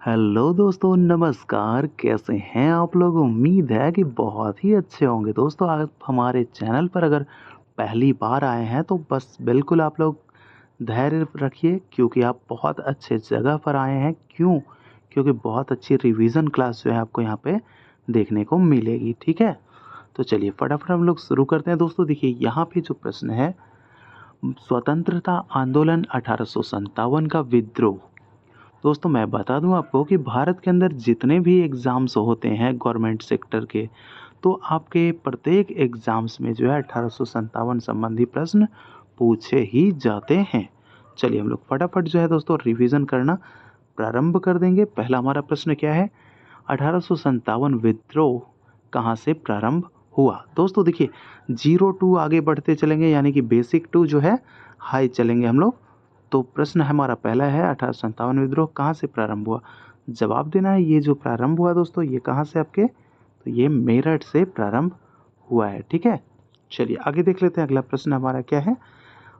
Hello दोस्तों, नमस्कार। कैसे हैं आप लोग? उम्मीद है कि बहुत ही अच्छे होंगे। दोस्तों, आप हमारे चैनल पर अगर पहली बार आए हैं तो बस बिल्कुल आप लोग धैर्य रखिए, क्योंकि आप बहुत अच्छे जगह पर आए हैं। क्यों? क्योंकि बहुत अच्छी रिवीजन क्लास जो है आपको यहाँ पे देखने को मिलेगी। ठीक है, तो चलिए फटाफट हम लोग शुरू करते हैं। दोस्तों देखिए, यहाँ पे जो प्रश्न है, स्वतंत्रता आंदोलन 1857 का विद्रोह। दोस्तों मैं बता दूं आपको कि भारत के अंदर जितने भी एग्ज़ाम्स होते हैं गवर्नमेंट सेक्टर के, तो आपके प्रत्येक एग्ज़ाम्स में जो है 1857 संबंधी प्रश्न पूछे ही जाते हैं। चलिए हम लोग फटाफट जो है दोस्तों रिवीजन करना प्रारंभ कर देंगे। पहला हमारा प्रश्न क्या है? 1857 विद्रोह कहाँ से प्रारंभ हुआ? दोस्तों देखिए, 0 टू आगे बढ़ते चलेंगे, यानी कि बेसिक टू जो है हाई चलेंगे हम लोग। तो प्रश्न हमारा पहला है, 1857 विद्रोह कहाँ से प्रारंभ हुआ? जवाब देना है। ये जो प्रारंभ हुआ दोस्तों, ये कहाँ से आपके? तो ये मेरठ से प्रारंभ हुआ है। ठीक है, चलिए आगे देख लेते हैं। अगला प्रश्न हमारा क्या है?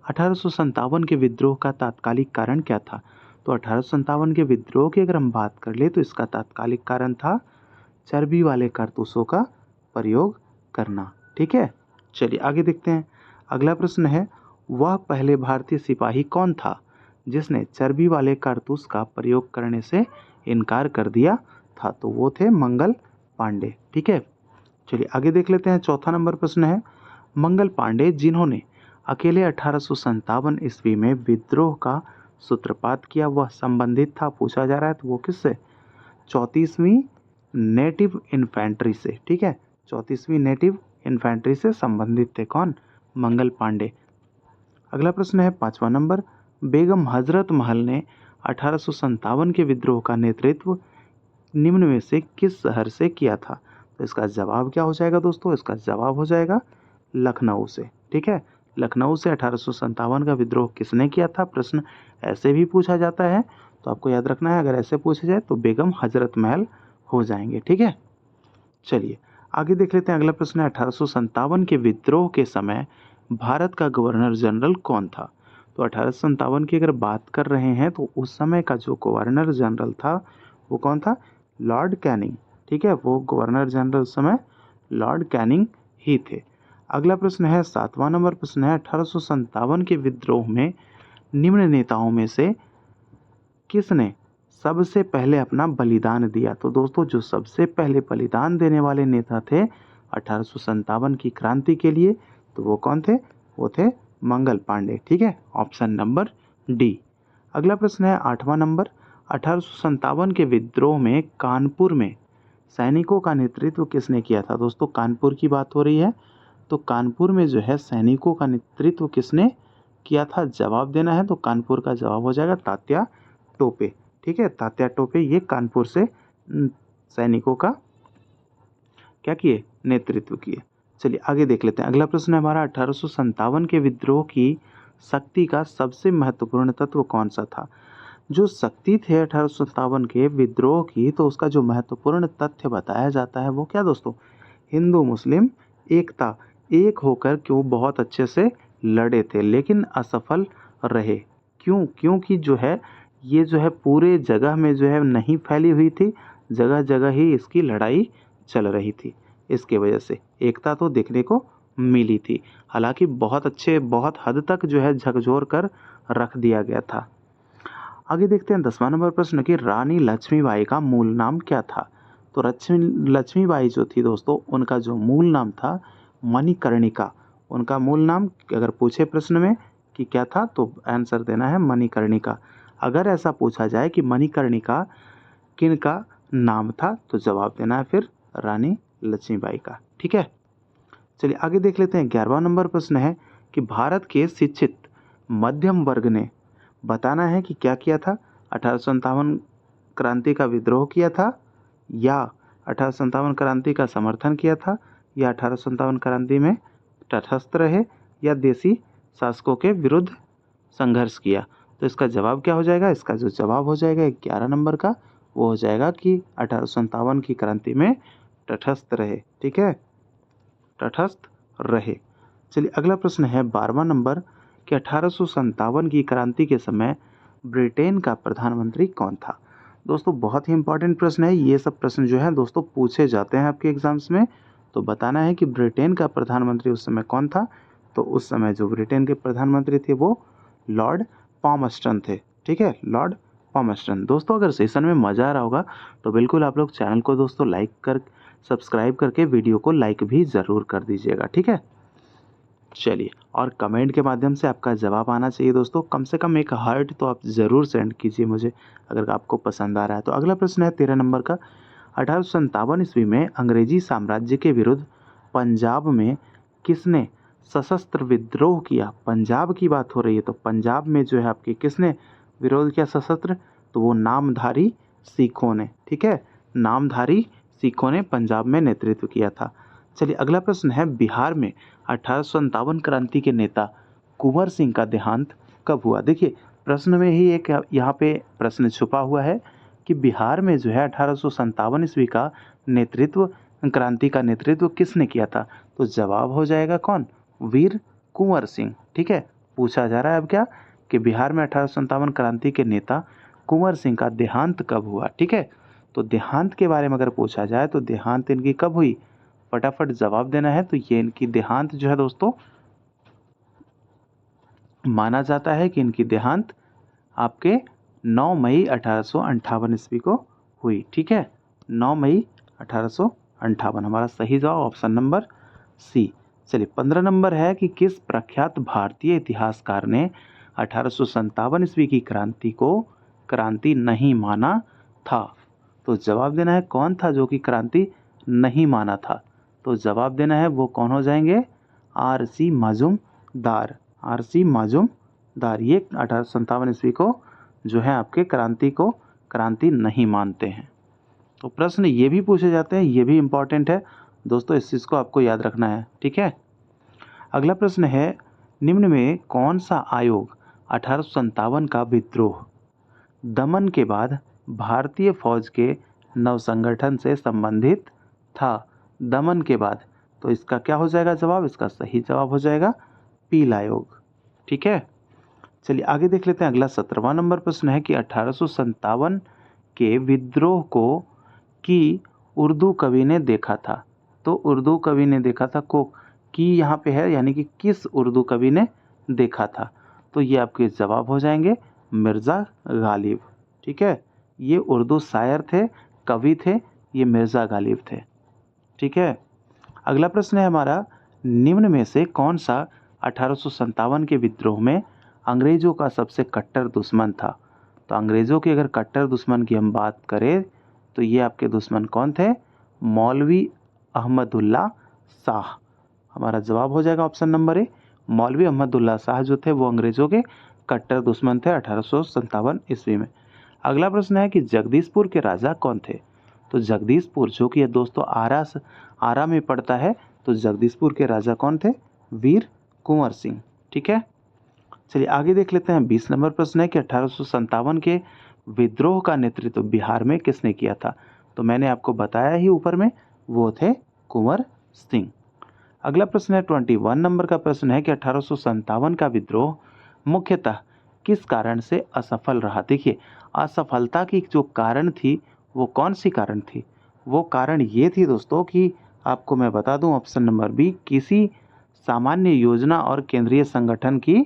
1857 के विद्रोह का तात्कालिक कारण क्या था? तो 1857 के विद्रोह की अगर हम बात कर ले तो इसका तात्कालिक कारण था चर्बी वाले कारतूसों का प्रयोग करना। ठीक है, चलिए आगे देखते हैं। अगला प्रश्न है, वह पहले भारतीय सिपाही कौन था जिसने चर्बी वाले कारतूस का प्रयोग करने से इनकार कर दिया था? तो वो थे मंगल पांडे। ठीक है, चलिए आगे देख लेते हैं। चौथा नंबर प्रश्न है, मंगल पांडे जिन्होंने अकेले 1857 ईस्वी में विद्रोह का सूत्रपात किया, वह संबंधित था, पूछा जा रहा है। तो वो किससे? 34वीं नेटिव इन्फेंट्री से। ठीक है, 34वीं नेटिव इन्फेंट्री से संबंधित थे। कौन? मंगल पांडे। अगला प्रश्न है 5वां नंबर, बेगम हजरत महल ने 1857 के विद्रोह का नेतृत्व निम्न में से किस शहर से किया था? तो इसका जवाब क्या हो जाएगा दोस्तों? इसका जवाब हो जाएगा लखनऊ से। ठीक है, लखनऊ से 1857 का विद्रोह किसने किया था? प्रश्न ऐसे भी पूछा जाता है, तो आपको याद रखना है, अगर ऐसे पूछा जाए तो बेगम हजरत महल हो जाएंगे। ठीक है, चलिए आगे देख लेते हैं। अगला प्रश्न है, 1857 के विद्रोह के समय भारत का गवर्नर जनरल कौन था? तो 1857 की अगर बात कर रहे हैं तो उस समय का जो गवर्नर जनरल था वो कौन था? Lord Canning. ठीक है, वो गवर्नर जनरल उस समय लॉर्ड कैनिंग ही थे। अगला प्रश्न है 7वां नंबर प्रश्न है, 1857 के विद्रोह में निम्न नेताओं में से किसने सबसे पहले अपना बलिदान दिया? तो दोस्तों, जो सबसे पहले बलिदान देने वाले नेता थे 1857 की क्रांति के लिए, तो वो कौन थे? वो थे मंगल पांडे। ठीक है, ऑप्शन नंबर डी। अगला प्रश्न है 8वां नंबर, 1857 के विद्रोह में कानपुर में सैनिकों का नेतृत्व किसने किया था? दोस्तों कानपुर की बात हो रही है, तो कानपुर में जो है सैनिकों का नेतृत्व किसने किया था? जवाब देना है, तो कानपुर का जवाब हो जाएगा तात्या टोपे। ठीक है, तात्या टोपे ये कानपुर से सैनिकों का क्या किए? नेतृत्व किए। चलिए आगे देख लेते हैं। अगला प्रश्न है हमारा, 1857 के विद्रोह की शक्ति का सबसे महत्वपूर्ण तत्व कौन सा था? जो शक्ति थे 1857 के विद्रोह की, तो उसका जो महत्वपूर्ण तथ्य बताया जाता है वो क्या दोस्तों? हिंदू मुस्लिम एकता। एक होकर क्यों बहुत अच्छे से लड़े थे, लेकिन असफल रहे। क्यों? क्योंकि जो है ये जो है पूरे जगह में जो है नहीं फैली हुई थी, जगह जगह ही इसकी लड़ाई चल रही थी। इसके वजह से एकता तो देखने को मिली थी, हालांकि बहुत अच्छे बहुत हद तक जो है झकझोर कर रख दिया गया था। आगे देखते हैं 10वां नंबर प्रश्न कि रानी लक्ष्मीबाई का मूल नाम क्या था? तो लक्ष्मीबाई जो थी दोस्तों, उनका जो मूल नाम था मणिकर्णिका। उनका मूल नाम अगर पूछे प्रश्न में कि क्या था, तो आंसर देना है मणिकर्णिका। अगर ऐसा पूछा जाए कि मणिकर्णिका किनका नाम था, तो जवाब देना है फिर रानी लक्ष्मीबाई का। ठीक है, चलिए आगे देख लेते हैं। 11वां नंबर प्रश्न है कि भारत के शिक्षित मध्यम वर्ग ने बताना है कि क्या किया था? 1857 क्रांति का विद्रोह किया था, या 1857 क्रांति का समर्थन किया था, या 1857 क्रांति में तटस्थ रहे, या देसी शासकों के विरुद्ध संघर्ष किया? तो इसका जवाब क्या हो जाएगा? इसका जो जवाब हो जाएगा 11 नंबर का, वो हो जाएगा कि 1857 की क्रांति में तटस्थ रहे। ठीक है, तटस्थ रहे। चलिए अगला प्रश्न है 12वां नंबर कि 1857 की क्रांति के समय ब्रिटेन का प्रधानमंत्री कौन था? दोस्तों बहुत ही इंपॉर्टेंट प्रश्न है, ये सब प्रश्न जो है दोस्तों पूछे जाते हैं आपके एग्जाम्स में। तो बताना है कि ब्रिटेन का प्रधानमंत्री उस समय कौन था। तो उस समय जो ब्रिटेन के प्रधानमंत्री थे वो लॉर्ड पामस्टन थे। ठीक है, लॉर्ड पामस्टन। दोस्तों अगर सेशन में मज़ा आ रहा होगा तो बिल्कुल आप लोग चैनल को दोस्तों लाइक कर सब्सक्राइब करके वीडियो को लाइक भी ज़रूर कर दीजिएगा। ठीक है, चलिए, और कमेंट के माध्यम से आपका जवाब आना चाहिए दोस्तों। कम से कम एक हार्ट तो आप ज़रूर सेंड कीजिए मुझे अगर आपको पसंद आ रहा है। तो अगला प्रश्न है 13 नंबर का। 1857 ईस्वी में अंग्रेजी साम्राज्य के विरुद्ध पंजाब में किसने सशस्त्र विद्रोह किया। पंजाब की बात हो रही है तो पंजाब में जो है आपके किसने विरोध किया सशस्त्र, तो वो नामधारी सिखों ने। ठीक है, नामधारी सिखों ने पंजाब में नेतृत्व किया था। चलिए अगला प्रश्न है, बिहार में 1857 क्रांति के नेता कुंवर सिंह का देहांत कब हुआ। देखिए प्रश्न में ही एक यहाँ पे प्रश्न छुपा हुआ है कि बिहार में जो है 1857 ईस्वी का नेतृत्व, क्रांति का नेतृत्व किसने किया था। तो जवाब हो जाएगा कौन, वीर कुंवर सिंह। ठीक है, पूछा जा रहा है अब क्या कि बिहार में 1857 क्रांति के नेता कुंवर सिंह का देहांत कब हुआ। ठीक है, तो देहांत के बारे में अगर पूछा जाए तो देहांत इनकी कब हुई, फटाफट जवाब देना है। तो ये इनकी देहांत जो है दोस्तों माना जाता है कि इनकी देहांत आपके 9 मई 1858 ईस्वी को हुई। ठीक है, 9 मई 1858 हमारा सही जवाब ऑप्शन नंबर सी। चलिए 15 नंबर है कि किस प्रख्यात भारतीय इतिहासकार ने 1857 ईस्वी की क्रांति को क्रांति नहीं माना था। तो जवाब देना है कौन था जो कि क्रांति नहीं माना था। तो जवाब देना है वो कौन हो जाएंगे, आर.सी. माजुमदार। आर.सी. माजुमदार ये 1857 ईस्वी को जो है आपके क्रांति को क्रांति नहीं मानते हैं। तो प्रश्न ये भी पूछे जाते हैं, ये भी इम्पॉर्टेंट है दोस्तों, इस चीज़ को आपको याद रखना है। ठीक है, अगला प्रश्न है, निम्न में कौन सा आयोग 1857 का विद्रोह दमन के बाद भारतीय फौज के नवसंगठन से संबंधित था। दमन के बाद, तो इसका क्या हो जाएगा जवाब, इसका सही जवाब हो जाएगा पील आयोग। ठीक है, चलिए आगे देख लेते हैं। अगला 17वां नंबर प्रश्न है कि 1857 के विद्रोह को की उर्दू कवि ने देखा था। तो उर्दू कवि ने देखा था को की यहाँ पे है, यानी कि किस उर्दू कवि ने देखा था। तो ये आपके जवाब हो जाएंगे मिर्ज़ा गालिब। ठीक है, ये उर्दू शायर थे, कवि थे, ये मिर्ज़ा गालिब थे। ठीक है, अगला प्रश्न है हमारा, निम्न में से कौन सा 1857 के विद्रोह में अंग्रेज़ों का सबसे कट्टर दुश्मन था। तो अंग्रेज़ों के अगर कट्टर दुश्मन की हम बात करें तो ये आपके दुश्मन कौन थे, मौलवी अहमदुल्ला शाह। हमारा जवाब हो जाएगा ऑप्शन नंबर ए, मौलवी अहमदुल्ला शाह जो थे वो अंग्रेज़ों के कट्टर दुश्मन थे 1857 ईस्वी में। अगला प्रश्न है कि जगदीशपुर के राजा कौन थे। तो जगदीशपुर जो कि दोस्तों आरा में पड़ता है, तो जगदीशपुर के राजा कौन थे, वीर कुंवर सिंह। ठीक है, चलिए आगे देख लेते हैं। 20 नंबर प्रश्न है कि 1857 के विद्रोह का नेतृत्व बिहार में किसने किया था। तो मैंने आपको बताया ही ऊपर में, वो थे कुंवर सिंह। अगला प्रश्न है 21 नंबर का प्रश्न है कि 1857 का विद्रोह मुख्यतः किस कारण से असफल रहा। देखिए असफलता की जो कारण थी वो कौन सी कारण थी, वो कारण ये थी दोस्तों कि आपको मैं बता दूं ऑप्शन नंबर बी, किसी सामान्य योजना और केंद्रीय संगठन की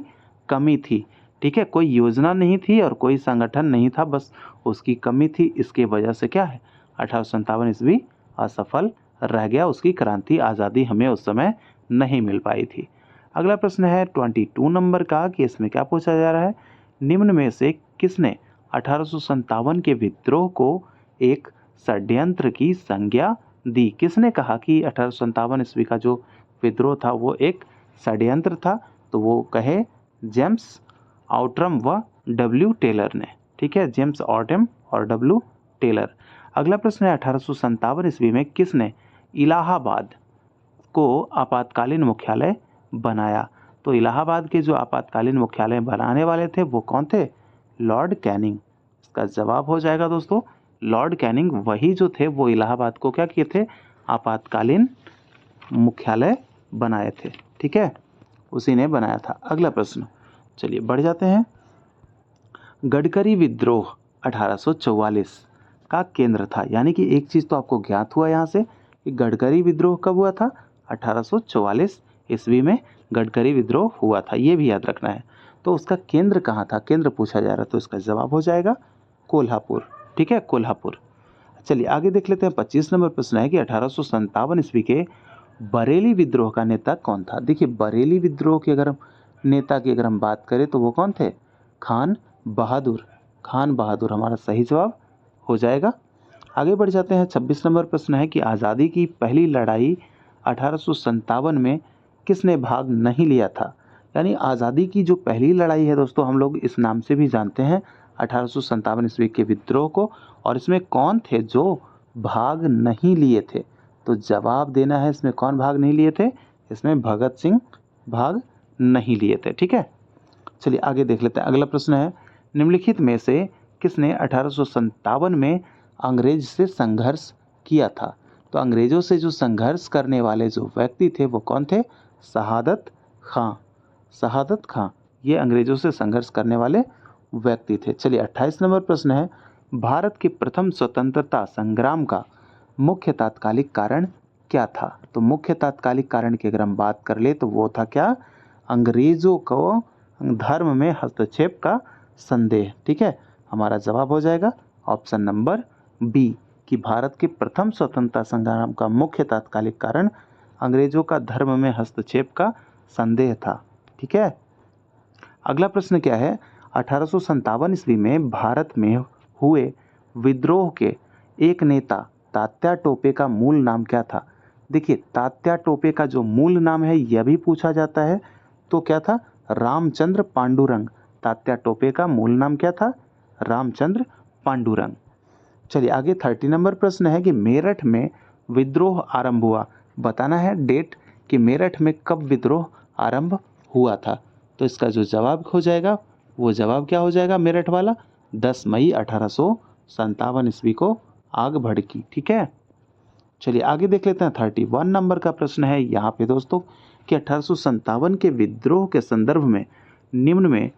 कमी थी। ठीक है, कोई योजना नहीं थी और कोई संगठन नहीं था, बस उसकी कमी थी। इसके वजह से क्या है 1857 ईस्वी असफल रह गया, उसकी क्रांति आज़ादी हमें उस समय नहीं मिल पाई थी। अगला प्रश्न है 22 नंबर का कि इसमें क्या पूछा जा रहा है, निम्न में से किसने 1857 के विद्रोह को एक षड्यंत्र की संज्ञा दी। किसने कहा कि 1857 ईस्वी का जो विद्रोह था वो एक षड्यंत्र था। तो वो कहे जेम्स आउट्रम व डब्ल्यू टेलर ने। ठीक है, जेम्स ऑटम और डब्ल्यू टेलर। अगला प्रश्न है 1857 ईस्वी में किसने इलाहाबाद को आपातकालीन मुख्यालय बनाया। तो इलाहाबाद के जो आपातकालीन मुख्यालय बनाने वाले थे वो कौन थे, लॉर्ड कैनिंग। इसका जवाब हो जाएगा दोस्तों लॉर्ड कैनिंग, वही जो थे वो इलाहाबाद को क्या किए थे, आपातकालीन मुख्यालय बनाए थे। ठीक है, उसी ने बनाया था। अगला प्रश्न, चलिए बढ़ जाते हैं। गडकरी विद्रोह 1844 का केंद्र था। यानी कि एक चीज़ तो आपको ज्ञात हुआ यहाँ से कि गडकरी विद्रोह कब हुआ था, 1844 ईस्वी में गडकरी विद्रोह हुआ था, ये भी याद रखना है। तो उसका केंद्र कहाँ था, केंद्र पूछा जा रहा है, तो इसका जवाब हो जाएगा कोल्हापुर। ठीक है, कोल्हापुर। चलिए आगे देख लेते हैं। 25 नंबर प्रश्न है कि 1857 ईस्वी के बरेली विद्रोह का नेता कौन था। देखिए बरेली विद्रोह के नेता की अगर हम बात करें तो वो कौन थे, खान बहादुर। खान बहादुर हमारा सही जवाब हो जाएगा। आगे बढ़ जाते हैं। 26 नंबर प्रश्न है कि आज़ादी की पहली लड़ाई 1857 में किसने भाग नहीं लिया था। यानी आज़ादी की जो पहली लड़ाई है दोस्तों, हम लोग इस नाम से भी जानते हैं 1857 ईस्वी के विद्रोह को। और इसमें कौन थे जो भाग नहीं लिए थे, तो जवाब देना है इसमें कौन भाग नहीं लिए थे, इसमें भगत सिंह भाग नहीं लिए थे। ठीक है, चलिए आगे देख लेते हैं। अगला प्रश्न है निम्नलिखित में से किसने 1857 में अंग्रेज से संघर्ष किया था। तो अंग्रेजों से जो संघर्ष करने वाले जो व्यक्ति थे वो कौन थे, शहादत खां। शहादत खां ये अंग्रेजों से संघर्ष करने वाले व्यक्ति थे। चलिए 28 नंबर प्रश्न है भारत के प्रथम स्वतंत्रता संग्राम का मुख्य तात्कालिक कारण क्या था। तो मुख्य तात्कालिक कारण की अगर हम बात कर ले तो वो था क्या, अंग्रेजों को धर्म में हस्तक्षेप का संदेह। ठीक है, हमारा जवाब हो जाएगा ऑप्शन नंबर बी कि भारत के प्रथम स्वतंत्रता संग्राम का मुख्य तात्कालिक कारण अंग्रेजों का धर्म में हस्तक्षेप का संदेह था। ठीक है, अगला प्रश्न क्या है, 1857 ईस्वी में भारत में हुए विद्रोह के एक नेता तात्या टोपे का मूल नाम क्या था। देखिए तात्या टोपे का जो मूल नाम है यह भी पूछा जाता है, तो क्या था, रामचंद्र पांडुरंग। तात्या टोपे का मूल नाम क्या था, रामचंद्र पांडुरंग। चलिए आगे 30 नंबर प्रश्न है कि मेरठ में विद्रोह आरंभ हुआ। बताना है डेट कि मेरठ में कब विद्रोह आरंभ हुआ था। तो इसका जो जवाब हो जाएगा वो जवाब क्या हो जाएगा मेरठ वाला, 10 मई 1857 ईस्वी को आग भड़की। ठीक है, चलिए आगे देख लेते हैं। 31 नंबर का प्रश्न है यहाँ पे दोस्तों कि 1857 के विद्रोह के संदर्भ में निम्न में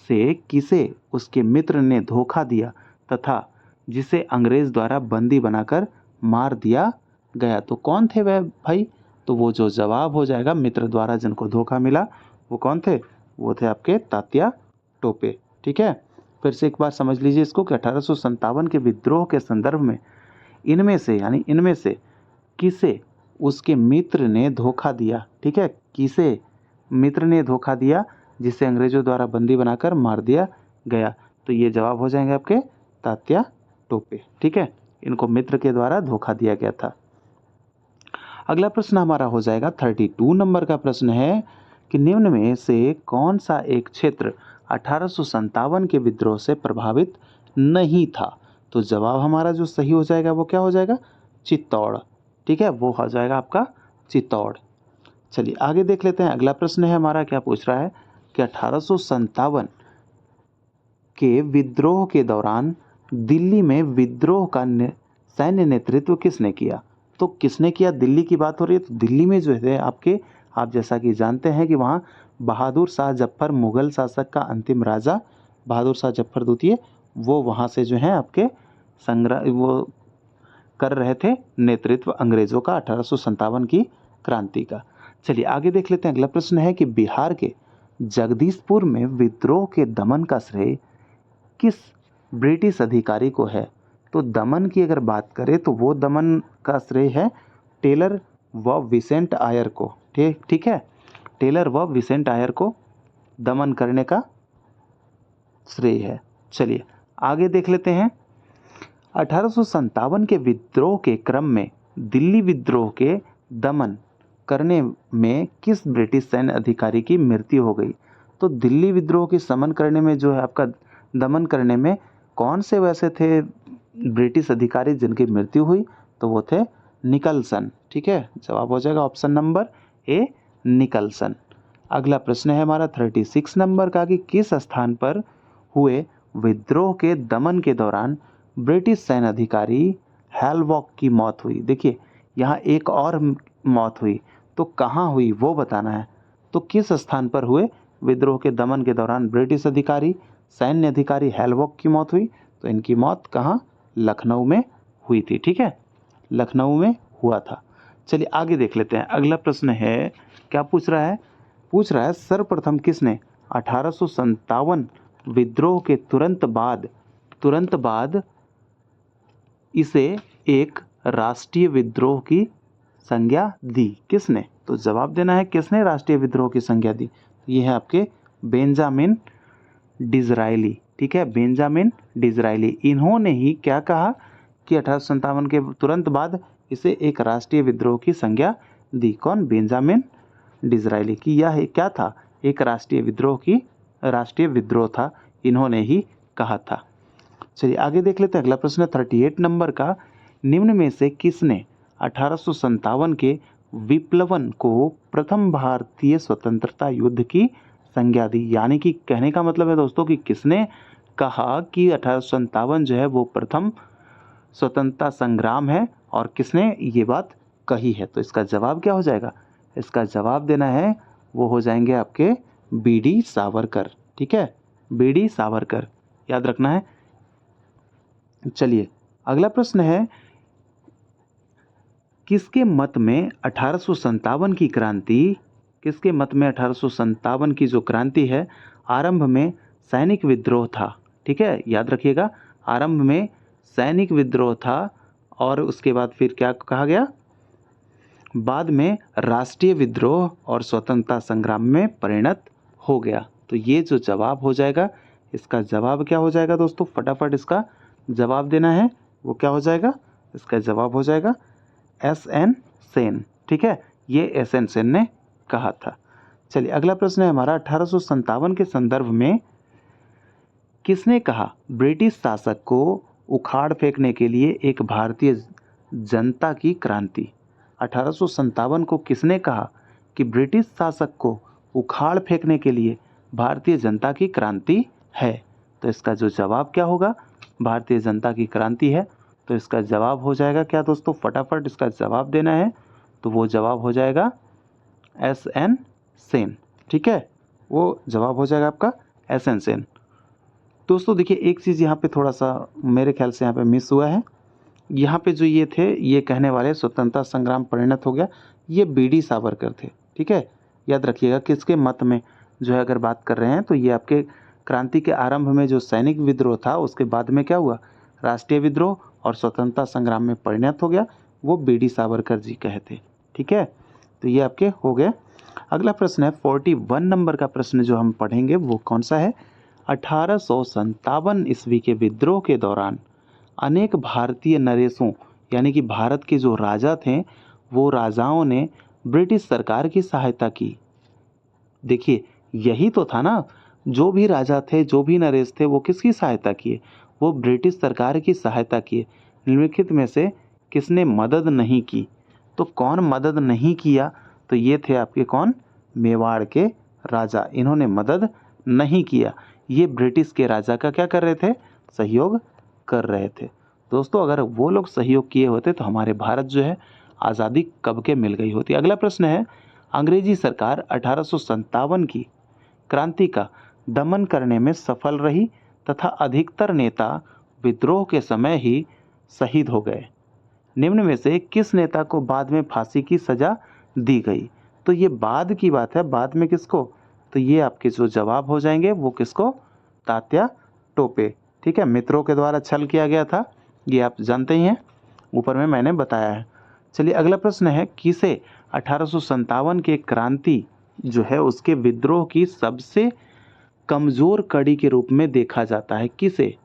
से किसे उसके मित्र ने धोखा दिया तथा जिसे अंग्रेज द्वारा बंदी बनाकर मार दिया गया। तो कौन थे वह भाई, तो वो जो जवाब हो जाएगा मित्र द्वारा जिनको धोखा मिला वो कौन थे, वो थे आपके तात्या टोपे। ठीक है, फिर से एक बार समझ लीजिए इसको कि 1857 के विद्रोह के संदर्भ में इनमें से यानी इनमें से किसे उसके मित्र ने धोखा दिया। ठीक है, किसे मित्र ने धोखा दिया जिसे अंग्रेजों द्वारा बंदी बनाकर मार दिया गया। तो ये जवाब हो जाएंगे आपके तात्या टोपे। ठीक है, इनको मित्र के द्वारा धोखा दिया गया था। अगला प्रश्न हमारा हो जाएगा 32 नंबर का प्रश्न है कि निम्न में से कौन सा एक क्षेत्र 1857 के विद्रोह से प्रभावित नहीं था। तो जवाब हमारा जो सही हो जाएगा वो क्या हो जाएगा, चित्तौड़। ठीक है, वो हो जाएगा आपका चित्तौड़। चलिए आगे देख लेते हैं। अगला प्रश्न है हमारा क्या पूछ रहा है कि 1857 के विद्रोह के दौरान दिल्ली में विद्रोह का सैन्य नेतृत्व किसने किया। तो किसने किया, दिल्ली की बात हो रही है तो दिल्ली में जो है आपके, आप जैसा कि जानते हैं कि वहाँ बहादुर शाह जफर मुगल शासक का अंतिम राजा बहादुर शाह जफर द्वितीय वो वहाँ से जो है आपके वो कर रहे थे नेतृत्व अंग्रेजों का 1857 की क्रांति का। चलिए आगे देख लेते हैं। अगला प्रश्न है कि बिहार के जगदीशपुर में विद्रोह के दमन का श्रेय किस ब्रिटिश अधिकारी को है। तो दमन की अगर बात करें तो वो दमन का श्रेय है टेलर व विसेंट आयर को। ठीक है, टेलर व विसेंट आयर को दमन करने का श्रेय है। चलिए आगे देख लेते हैं। 1857 के विद्रोह के क्रम में दिल्ली विद्रोह के दमन करने में किस ब्रिटिश सैन्य अधिकारी की मृत्यु हो गई। तो दिल्ली विद्रोह की समन करने में जो है आपका दमन करने में कौन से वैसे थे ब्रिटिश अधिकारी जिनकी मृत्यु हुई, तो वो थे निकलसन। ठीक है, जवाब हो जाएगा ऑप्शन नंबर ए निकलसन। अगला प्रश्न है हमारा 36 नंबर का कि किस स्थान पर हुए विद्रोह के दमन के दौरान ब्रिटिश सैन्य अधिकारी हैलवॉक की मौत हुई। देखिए यहाँ एक और मौत हुई, तो कहाँ हुई वो बताना है। तो किस स्थान पर हुए विद्रोह के दमन के दौरान ब्रिटिश अधिकारी सैन्य अधिकारी हैलवॉक की मौत हुई, तो इनकी मौत कहाँ, लखनऊ में हुई थी। ठीक है, लखनऊ में हुआ था। चलिए आगे देख लेते हैं। अगला प्रश्न है, क्या पूछ रहा है, पूछ रहा है सर्वप्रथम किसने 1857 विद्रोह के तुरंत बाद इसे एक राष्ट्रीय विद्रोह की संज्ञा दी। किसने, तो जवाब देना है किसने राष्ट्रीय विद्रोह की संज्ञा दी। ये है आपके बेंजामिन डिज़रायली। ठीक है, बेंजामिन डिज़रायली। इन्होंने ही क्या कहा कि 1857 के तुरंत बाद इसे एक राष्ट्रीय विद्रोह की संज्ञा दी। कौन, बेंजामिन डिज़रायली की। यह क्या था, एक राष्ट्रीय विद्रोह था, इन्होंने ही कहा था। चलिए आगे देख लेते हैं। अगला प्रश्न 38 नंबर का, निम्न में से किसने 1857 के विप्लवन को प्रथम भारतीय स्वतंत्रता युद्ध की संज्ञा दी। यानी कि कहने का मतलब है दोस्तों कि किसने कहा कि 1857 जो है वो प्रथम स्वतंत्रता संग्राम है, और किसने ये बात कही है। तो इसका जवाब क्या हो जाएगा, इसका जवाब देना है, वो हो जाएंगे आपके बी.डी. सावरकर। ठीक है, बी.डी. सावरकर याद रखना है। चलिए अगला प्रश्न है, किसके मत में 1857 की क्रांति, किसके मत में 1857 की जो क्रांति है, आरंभ में सैनिक विद्रोह था। ठीक है, याद रखिएगा, आरंभ में सैनिक विद्रोह था और उसके बाद फिर क्या कहा गया, बाद में राष्ट्रीय विद्रोह और स्वतंत्रता संग्राम में परिणत हो गया। तो ये जो जवाब हो जाएगा, इसका जवाब क्या हो जाएगा दोस्तों, फटाफट इसका जवाब देना है। वो क्या हो जाएगा, इसका जवाब हो जाएगा एस.एन. सेन। ठीक है, ये एस.एन. सेन ने कहा था। चलिए अगला प्रश्न है हमारा, 1857 के संदर्भ में किसने कहा ब्रिटिश शासक को उखाड़ फेंकने के लिए एक भारतीय जनता की क्रांति। 1857 को किसने कहा कि ब्रिटिश शासक को उखाड़ फेंकने के लिए भारतीय जनता की क्रांति है। तो इसका जो जवाब क्या होगा, भारतीय जनता की क्रांति है। तो इसका जवाब हो जाएगा क्या दोस्तों, फटाफट इसका जवाब देना है। तो वो जवाब हो जाएगा एस.एन. सेन। ठीक है, वो जवाब हो जाएगा आपका एस.एन. सेन। दोस्तों देखिए एक चीज़ यहाँ पे थोड़ा सा मेरे ख्याल से यहाँ पे मिस हुआ है। यहाँ पे जो ये थे, ये कहने वाले स्वतंत्रता संग्राम परिणत हो गया, ये बी.डी. सावरकर थे। ठीक है, याद रखिएगा किसके मत में जो है अगर बात कर रहे हैं, तो ये आपके क्रांति के आरंभ में जो सैनिक विद्रोह था, उसके बाद में क्या हुआ, राष्ट्रीय विद्रोह और स्वतंत्रता संग्राम में परिणत हो गया, वो बी.डी. सावरकर जी कहे थे। ठीक है, तो ये आपके हो गए। अगला प्रश्न है 41 नंबर का प्रश्न जो हम पढ़ेंगे वो कौन सा है, 1857 ईस्वी के विद्रोह के दौरान अनेक भारतीय नरेशों यानी कि भारत के जो राजा थे, वो राजाओं ने ब्रिटिश सरकार की सहायता की। देखिए यही तो था ना, जो भी राजा थे, जो भी नरेश थे, वो किसकी सहायता किए, वो ब्रिटिश सरकार की सहायता किए। निम्नलिखित में से किसने मदद नहीं की, तो कौन मदद नहीं किया, तो ये थे आपके कौन, मेवाड़ के राजा, इन्होंने मदद नहीं किया। ये ब्रिटिश के राजा का क्या कर रहे थे, सहयोग कर रहे थे। दोस्तों अगर वो लोग सहयोग किए होते तो हमारे भारत जो है आज़ादी कब के मिल गई होती। अगला प्रश्न है, अंग्रेजी सरकार 1857 की क्रांति का दमन करने में सफल रही तथा अधिकतर नेता विद्रोह के समय ही शहीद हो गए। निम्न में से किस नेता को बाद में फांसी की सजा दी गई। तो ये बाद की बात है, बाद में किसको, तो ये आपके जो जवाब हो जाएंगे वो किसको, तात्या टोपे। ठीक है, मित्रों के द्वारा छल किया गया था, ये आप जानते ही हैं, ऊपर में मैंने बताया है। चलिए अगला प्रश्न है, किसे 1857 के क्रांति जो है उसके विद्रोह की सबसे कमज़ोर कड़ी के रूप में देखा जाता है। किसे,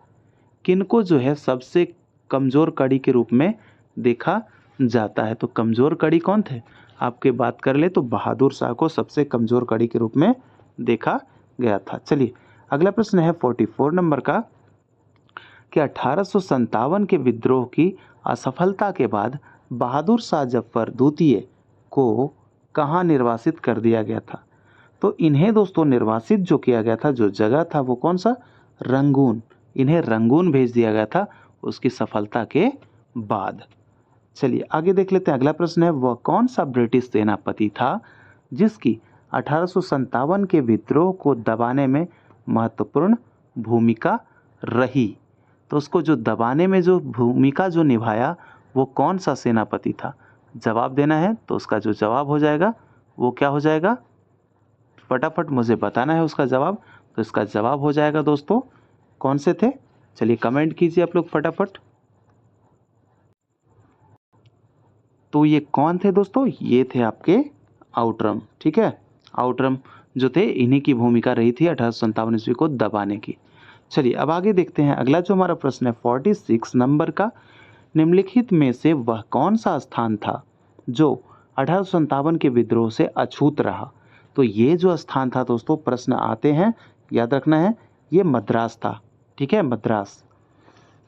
किनको जो है सबसे कमज़ोर कड़ी के रूप में देखा जाता है। तो कमज़ोर कड़ी कौन थे, आपके बात कर ले तो बहादुर शाह को सबसे कमज़ोर कड़ी के रूप में देखा गया था। चलिए अगला प्रश्न है 44 नंबर का, कि 1857 के विद्रोह की असफलता के बाद बहादुर शाह जफर द्वितीय को कहाँ निर्वासित कर दिया गया था। तो इन्हें दोस्तों निर्वासित जो किया गया था, जो जगह था वो कौन सा, रंगून। इन्हें रंगून भेज दिया गया था उसकी सफलता के बाद। चलिए आगे देख लेते हैं। अगला प्रश्न है, वह कौन सा ब्रिटिश सेनापति था जिसकी 1857 के विद्रोह को दबाने में महत्वपूर्ण भूमिका रही। तो उसको जो दबाने में जो भूमिका जो निभाया वो कौन सा सेनापति था? जवाब देना है तो उसका जो जवाब हो जाएगा वो क्या हो जाएगा? फटाफट मुझे बताना है उसका जवाब। तो इसका जवाब हो जाएगा दोस्तों कौन से थे? चलिए कमेंट कीजिए आप लोग फटाफट। तो ये कौन थे दोस्तों? ये थे आपके आउटरम। ठीक है, आउटरम जो थे इन्हीं की भूमिका रही थी 1857 ईस्वी को दबाने की। चलिए अब आगे देखते हैं। अगला जो हमारा प्रश्न है 46 नंबर का, निम्नलिखित में से वह कौन सा स्थान था जो 1857 के विद्रोह से अछूत रहा? तो ये जो स्थान था दोस्तों, प्रश्न आते हैं, याद रखना है, ये मद्रास था। ठीक है, मद्रास।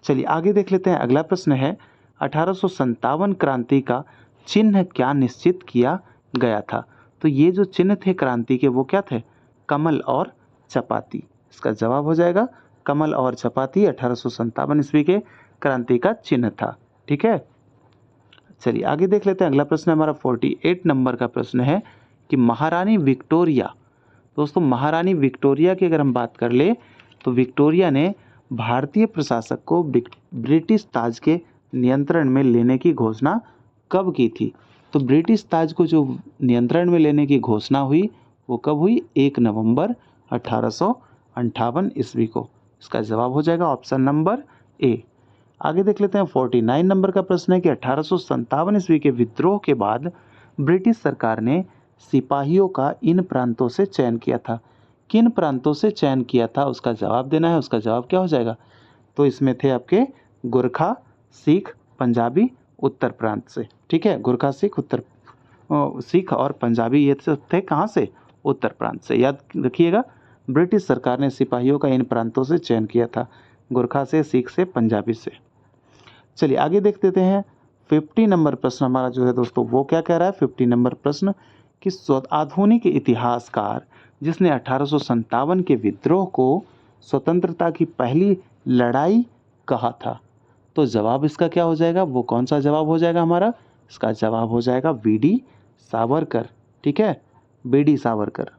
चलिए आगे देख लेते हैं। अगला प्रश्न है 1857 क्रांति का चिन्ह क्या निश्चित किया गया था? तो ये जो चिन्ह थे क्रांति के वो क्या थे? कमल और चपाती। इसका जवाब हो जाएगा कमल और चपाती 1857 ईस्वी के क्रांति का चिन्ह था। ठीक है, चलिए आगे देख लेते हैं। अगला प्रश्न हमारा 48 नंबर का प्रश्न है कि महारानी विक्टोरिया, दोस्तों महारानी विक्टोरिया की अगर हम बात कर ले तो विक्टोरिया ने भारतीय प्रशासक को ब्रिटिश ताज के नियंत्रण में लेने की घोषणा कब की थी? तो ब्रिटिश ताज को जो नियंत्रण में लेने की घोषणा हुई वो कब हुई? 1 नवंबर 1858 ईस्वी को। इसका जवाब हो जाएगा ऑप्शन नंबर ए। आगे देख लेते हैं 49 नंबर का प्रश्न है कि 1857 ईस्वी के विद्रोह के बाद ब्रिटिश सरकार ने सिपाहियों का इन प्रांतों से चयन किया था। किन प्रांतों से चयन किया था उसका जवाब देना है। उसका जवाब क्या हो जाएगा? तो इसमें थे आपके गोरखा, सिख, पंजाबी, उत्तर प्रांत से। ठीक है, गोरखा, सिख और पंजाबी ये सब थे कहाँ से? उत्तर प्रांत से। याद रखिएगा, ब्रिटिश सरकार ने सिपाहियों का इन प्रांतों से चयन किया था, गोरखा से, सिख से, पंजाबी से। चलिए आगे देख लेते हैं। 50 नंबर प्रश्न हमारा जो है दोस्तों वो क्या कह रहा है? 50 नंबर प्रश्न कि आधुनिक इतिहासकार जिसने 1857 के विद्रोह को स्वतंत्रता की पहली लड़ाई कहा था, तो जवाब इसका क्या हो जाएगा? वो कौन सा जवाब हो जाएगा हमारा? इसका जवाब हो जाएगा वीडी सावरकर। ठीक है, वीडी सावरकर।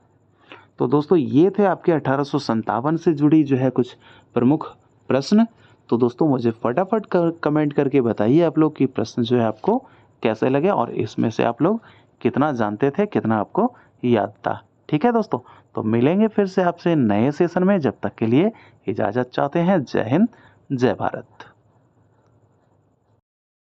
तो दोस्तों ये थे आपके 1857 से जुड़ी जो है कुछ प्रमुख प्रश्न। तो दोस्तों मुझे फटाफट कमेंट करके बताइए आप लोग कि प्रश्न जो है आपको कैसे लगे और इसमें से आप लोग कितना जानते थे, कितना आपको याद था। ठीक है दोस्तों, तो मिलेंगे फिर से आपसे नए सेशन में। जब तक के लिए इजाज़त चाहते हैं। जय हिंद, जय भारत।